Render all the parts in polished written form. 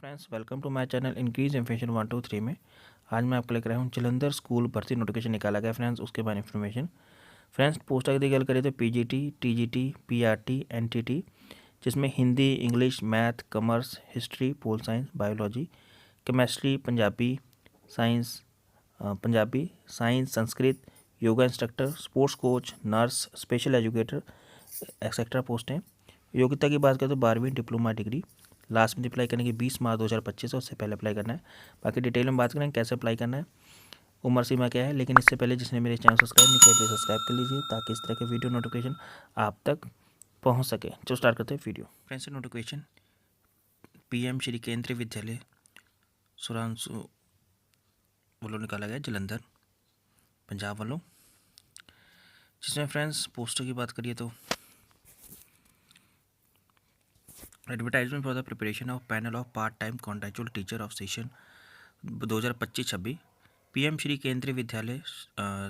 Friends, welcome to my channel increase information 123 में। आज मैं आपको लेकर आया हूँ जलंधर स्कूल भर्ती नोटिफिकेशन निकाला गया फ्रेंड्स, उसके बाद इन्फॉर्मेशन। फ्रेंड्स, पोस्ट की गल करें तो पीजीटी, टीजीटी, पीआरटी, एनटीटी, जिसमें Hindi, English, math, commerce, history, pol science, biology, chemistry, Punjabi science, Sanskrit, yoga instructor, sports coach, nurse, special educator etcetera post हैं। योग्यता की बात करें तो 12वीं डिप्लोमा डिग्री। लास्ट में अप्लाई करने की 20 मार्च 2025 है, उससे पहले अप्लाई करना है। बाकी डिटेल में बात करें कैसे अप्लाई करना है, उम्र सीमा क्या है, लेकिन इससे पहले जिसने मेरे चैनल सब्सक्राइब नहीं किया प्लीज़ सब्सक्राइब कर लीजिए ताकि इस तरह के वीडियो नोटिफिकेशन आप तक पहुंच सके। चलो स्टार्ट करते हैं video. Friends, notification PM Shri Kendriya Vidyalaya सुरांसु वालों निकाला गया जलंधर पंजाब वालों, जिसमें फ्रेंड्स पोस्टर की बात करिए तो advertisement for the preparation of panel of part time contractual teacher of session 2025-26। PM Shri Kendriya Vidyalaya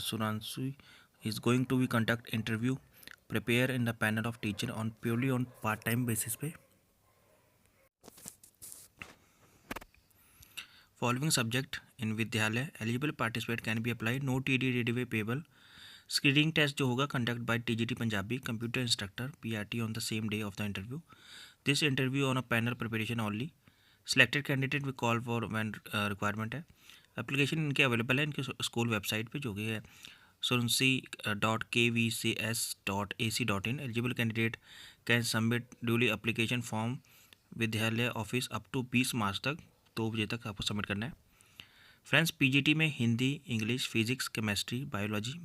Suransu is going to be conduct interview prepare in the panel of teacher on purely on part time basis पे। Following subject in Vidyalaya eligible participate can be apply, no TD रेडिवे payable. Screening test जो होगा conduct by TGT Punjabi, computer instructor, PRT on the same day of the interview. This interview on a panel preparation only, selected candidate will call for when requirement है। Application इनके available है इनके school website पे जो कि है surunsi.kvcs.ac.in। Eligible candidate can submit duly application form विद्यालय office up to 20 मार्च तक, 2 बजे तक आपको सबमिट करना है। फ्रेंड्स, पीजीटी में Hindi, English, physics, chemistry, biology,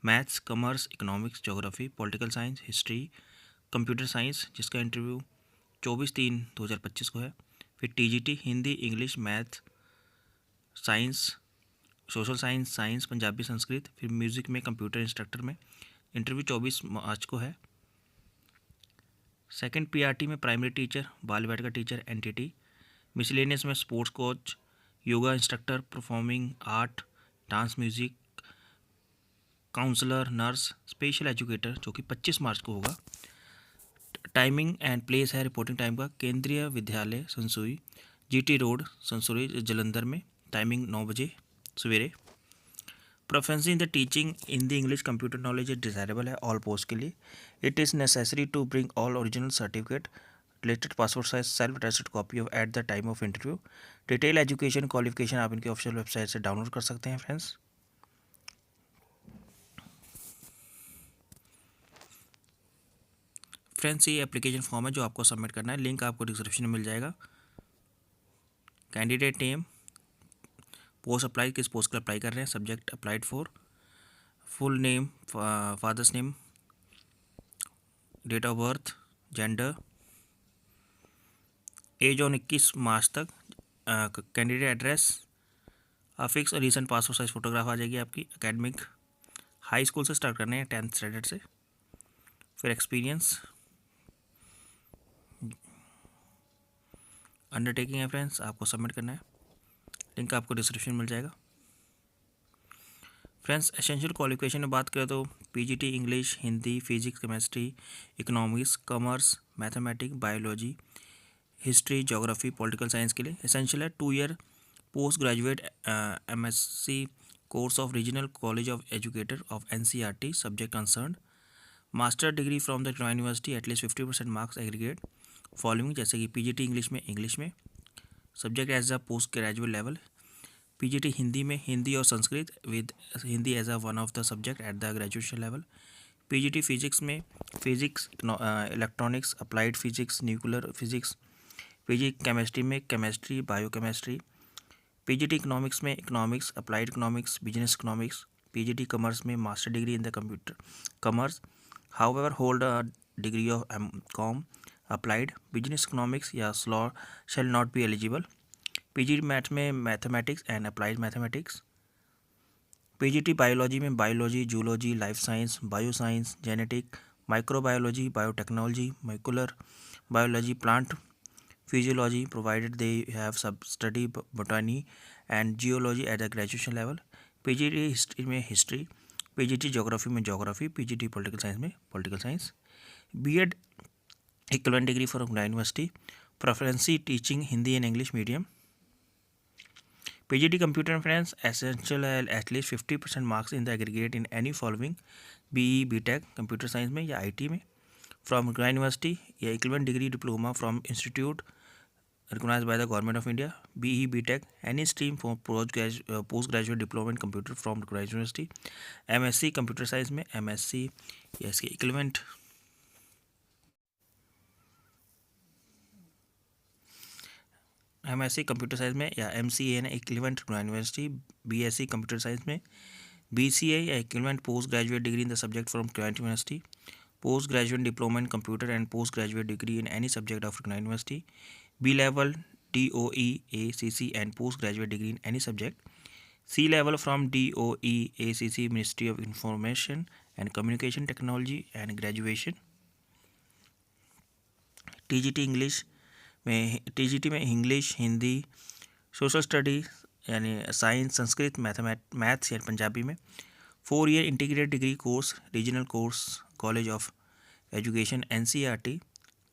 maths, commerce, economics, geography, political science, history, computer science, जिसका इंटरव्यू 24/3/2025 को है। फिर TGT Hindi, English, math, science, social science, science, Punjabi, Sanskrit. फिर म्यूज़िक में कंप्यूटर इंस्ट्रक्टर में इंटरव्यू 24 मार्च को है। सेकंड पीआरटी में primary teacher, Bal Vatika teacher, NTT. Miscellaneous में sports coach, yoga instructor, performing art, dance, music, counsellor, nurse, special educator, जो कि 25 मार्च को होगा। टाइमिंग एंड प्लेस है रिपोर्टिंग टाइम का, केंद्रीय विद्यालय संसूई, जीटी रोड संसूरी जलंधर में, टाइमिंग 9 बजे सवेरे। Proficiency in the teaching Hindi, English, computer knowledge desirable है ऑल पोस्ट के लिए। It is necessary to bring all original certificate, related passport size self attested copy of at the time of interview. Detail education qualification आप इनके official website से download कर सकते हैं friends. Friends, ये एप्लीकेशन फॉर्म है जो आपको सबमिट करना है, लिंक आपको डिस्क्रिप्शन में मिल जाएगा। कैंडिडेट नेम, पोस्ट अप्लाई, किस पोस्ट के अप्लाई कर रहे हैं, subject applied for, full name, father's name, date of birth, gender, age on 21 मार्च तक, कैंडिडेट एड्रेस, अफिक्स और रीसेंट पासपोर्ट साइज फोटोग्राफ आ जाएगी आपकी। एकेडमिक हाई स्कूल से स्टार्ट करने हैं, 10th स्टैंडर्ड से। फिर एक्सपीरियंस, अंडरटेकिंग है फ्रेंड्स, आपको सबमिट करना है, लिंक आपको डिस्क्रिप्शन मिल जाएगा। फ्रेंड्स, एसेंशियल क्वालिफिकेशन में बात करें तो PGT English, Hindi, physics, chemistry, economics, commerce, mathematics, biology, history, geography, political science के लिए एसेंशियल है। 2 year post graduate MSc course of regional college of educator of NCERT subject concern, master degree from the university at least 50% marks aggregate following, जैसे कि PGT English में subject as a post graduate level, PGT Hindi में हिंदी और Sanskrit with Hindi as a one of the subject at the graduation level, PGT physics में physics, electronics, applied physics, nuclear physics, PG chemistry में chemistry, biochemistry, PGT economics में economics, applied economics, business economics, PGT commerce में master degree in the computer commerce, however hold a degree of com applied business economics या law shall not be eligible. PGT math में mathematics and applied mathematics, PGT biology में biology, zoology, life science, bio science, genetic, microbiology, biotechnology, molecular biology, plant physiology provided they have सब study botany and geology at the graduation level, PGT history में history, PGT geography में geography, PGT political science में political science, BEd equivalent degree from university, Preference teaching Hindi and English medium. PGT computer friends essential at least 50% marks in the aggregate in any following BE BTech computer science में या IT में from university या equivalent degree diploma from institute recognized by the government of India. BE BTech any stream for postgraduate diploma in computer from recognized university. MSc computer science में MSc या इसके equivalent MSc computer science में या MCA ने equivalent university. BSc computer science में BCA या equivalent post graduate degree in the subject from recognized university. Post graduate diploma in computer and post graduate degree in any subject of recognized university. B level DOE ACC and post graduate degree in any subject. C level from DOE ACC Ministry of Information and Communication Technology and graduation. TGT में English, Hindi, social studies यानी science, Sanskrit, maths या पंजाबी में 4 year integrated degree course, regional course, college of education NCERT,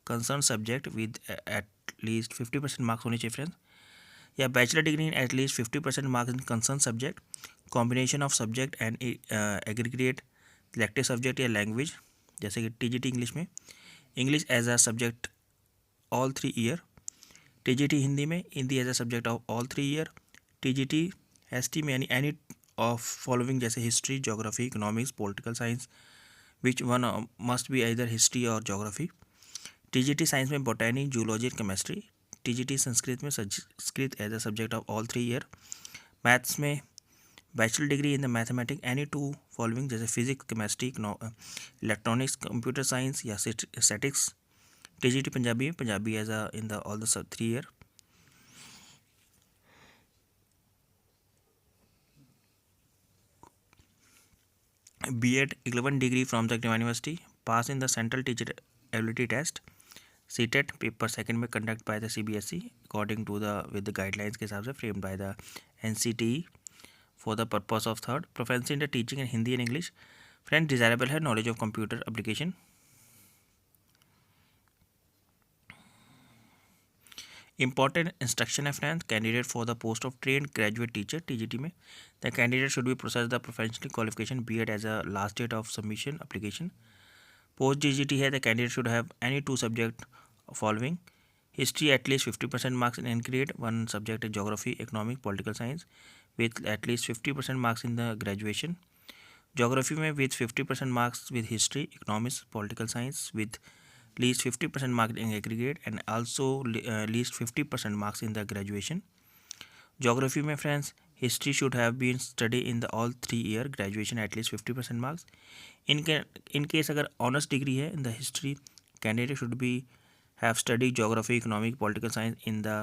concern subject with at least 50% marks होने चाहिए friends. या bachelor degree in at least 50% marks in concern subject, combination of subject and aggregate elective subject या language. जैसे कि TGT English में English as a subject all 3 year. TGT Hindi में Hindi as a subject of all 3 year. TGT ST में यानी any of following जैसे history, geography, economics, political science which one must be either history और geography. TGT science में botany, zoology, chemistry. TGT Sanskrit में Sanskrit as a subject of all 3 year. Maths में bachelor degree in the mathematics any 2 following जैसे physics, chemistry, electronics, computer science या statics. TGT Punjabi as a in the all the 3 year. B.Ed equivalent degree from the university, pass in the central teacher ability test. CTET paper second में conduct by the CBSE according to the with the guidelines के हिसाब से framed by the NCTE for the purpose of third. Proficiency in the teaching in Hindi and English. Friend desirable है knowledge of computer application. Important instruction है friends candidate for the post of trained graduate teacher TGT में the candidate should be process the professional qualification B.Ed as a last date of submission application. Post GGT है the candidate should have any 2 subject following history at least 50% marks in grade, 1 subject is geography, economic, political science with at least 50% marks in the graduation. Geography में with 50% marks with history, economics, political science with least 50% marks in aggregate and also least 50% marks in the graduation. Geography में friends history should have been studied in the all 3 year, graduation at least 50% marks. In case अगर honors degree है in the history, candidate should be have studied geography, economic, political science in the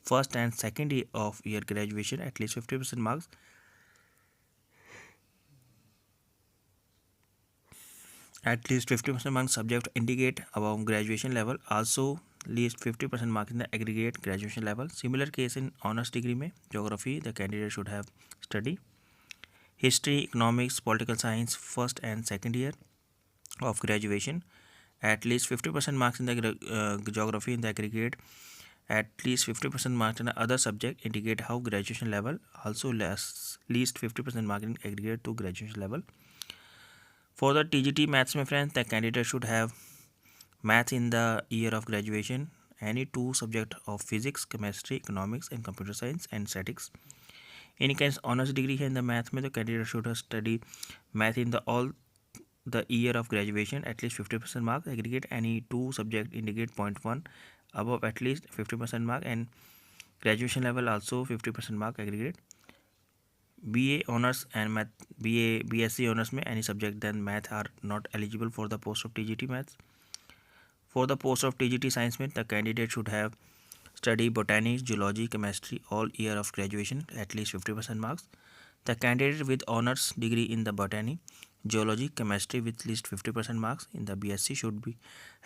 first and second year of year graduation at least 50% marks. At least 50% marks subject indicate above graduation level, also least 50% marks in the aggregate graduation level. Similar case in honors degree में geography the candidate should have study history, economics, political science first and second year of graduation. At least 50% marks in the geography in the aggregate, at least 50% marks in the other subject indicate how graduation level, also least 50% mark in aggregate to graduation level. For the TGT maths my friends the candidate should have math in the year of graduation, any 2 subject of physics, chemistry, economics and computer science and statistics. In case honors degree है in the math में the candidate should have study math in the all the year of graduation at least 50% mark, aggregate any 2 subject indicate 0.1 above at least 50% mark and graduation level also 50% mark aggregate. BA honors and math, BSc honors में any subject then math are not eligible for the post of TGT maths. For the post of TGT science में the candidate should have study botany, zoology, chemistry all year of graduation at least 50% marks. The candidate with honors degree in the botany, geology, chemistry with least 50% marks in the BSc should be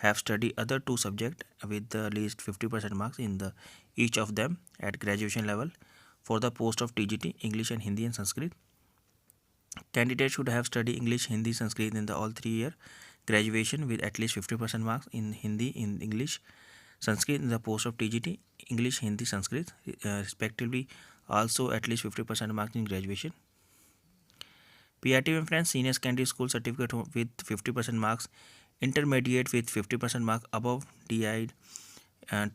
have studied other 2 subjects with the least 50% marks in the each of them at graduation level. For the post of TGT English and Hindi and Sanskrit, candidate should have studied English, Hindi, Sanskrit in the all 3 year graduation with at least 50% marks in Hindi, in English, Sanskrit in the post of TGT, English, Hindi, Sanskrit, respectively. Also, at least 50% marks in graduation. PRT में friends senior secondary school certificate with 50% marks, intermediate with 50% mark above DI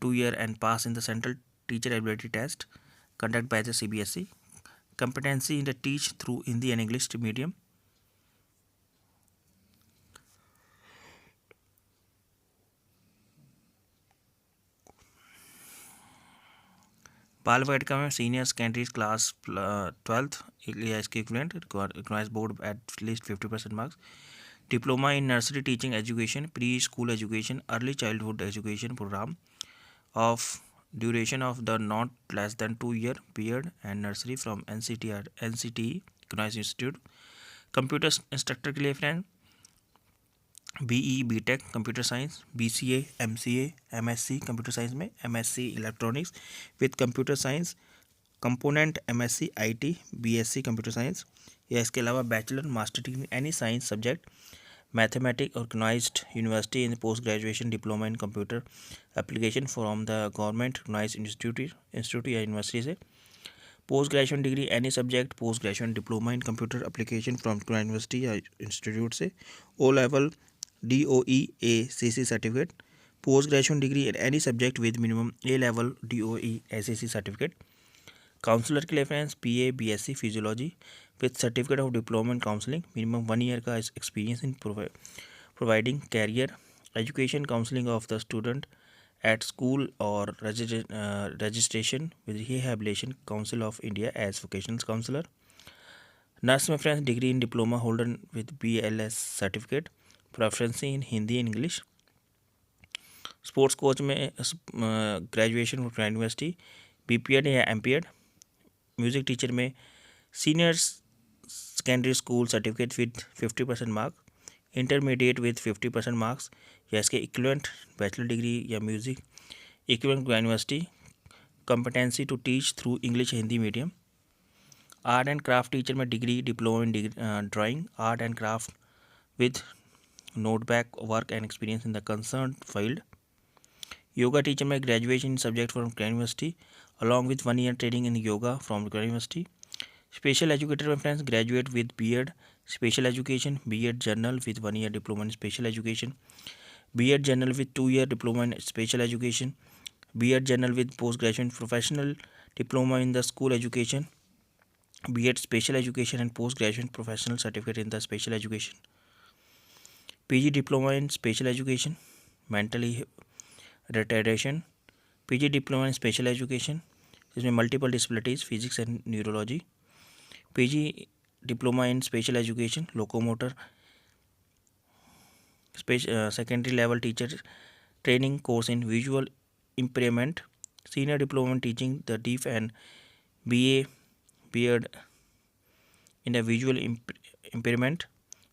2 year and pass in the central teacher ability test conducted by the CBSE. Competency in the teach through Hindi and English medium. बाल वाटिका में senior secondary class 12th या इसके equivalent requires board at least 50% marks. Diploma in nursery teaching education, pre school education, early childhood education programme of duration of the not less than 2 year period and nursery from NCTE Economics Institute. Computer instructor के लिए friend BE BTech computer science, BCA MCA MSc computer science में MSc electronics with computer science component, MSc IT BSc computer science, या इसके अलावा bachelor master degree any science subject mathematics organised university in post graduation diploma in computer application from the government organised institute या university से. Post graduation degree any subject post graduation diploma in computer application from university या institute से. O level DOE ACC certificate. Post graduation degree in any subject with minimum A level DOE ACC certificate. Counsellor के लिए friends PA BSc physiology with certificate of diploma in counselling, minimum 1 year का experience in providing career education counselling of the student at school और registration with rehabilitation council of India as vocational counsellor. Nurse में friends degree in diploma holder with BLS certificate, preference in Hindi and English. Sports coach में graduation from university BPEd या MPEd. Music teacher में senior secondary school certificate with 50% mark, intermediate with 50% marks या इसके equivalent bachelor degree या music equivalent university. Competency to teach through English Hindi medium. Art and craft teacher में degree diploma in drawing art and craft with notebook work and experience in the concern field. Yoga teacher में graduation subject from university along with 1 year training in yoga from university. Special educator में friends graduate with B.Ed special education, B.Ed general with 1 year diploma in special education, B.Ed general with 2 year diploma in special education, B.Ed general with post graduation professional diploma in the school education, B.Ed special education and post graduation professional certificate in the special education, PG diploma in special education mentally retardation, PG diploma in special education इसमें multiple disabilities physics and neurology, PG diploma in special education locomotor secondary level teacher training course in visual impairment, senior diploma in teaching the deaf and BA B.Ed in a visual impairment,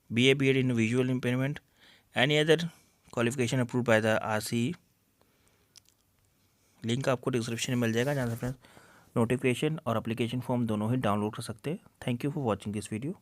BA B.Ed in a visual impairment, any other qualification approved by the RCE. Link आपको description में मिल जाएगा जहाँ से friends notification और application form दोनों ही download कर सकते हैं. Thank you for watching this video.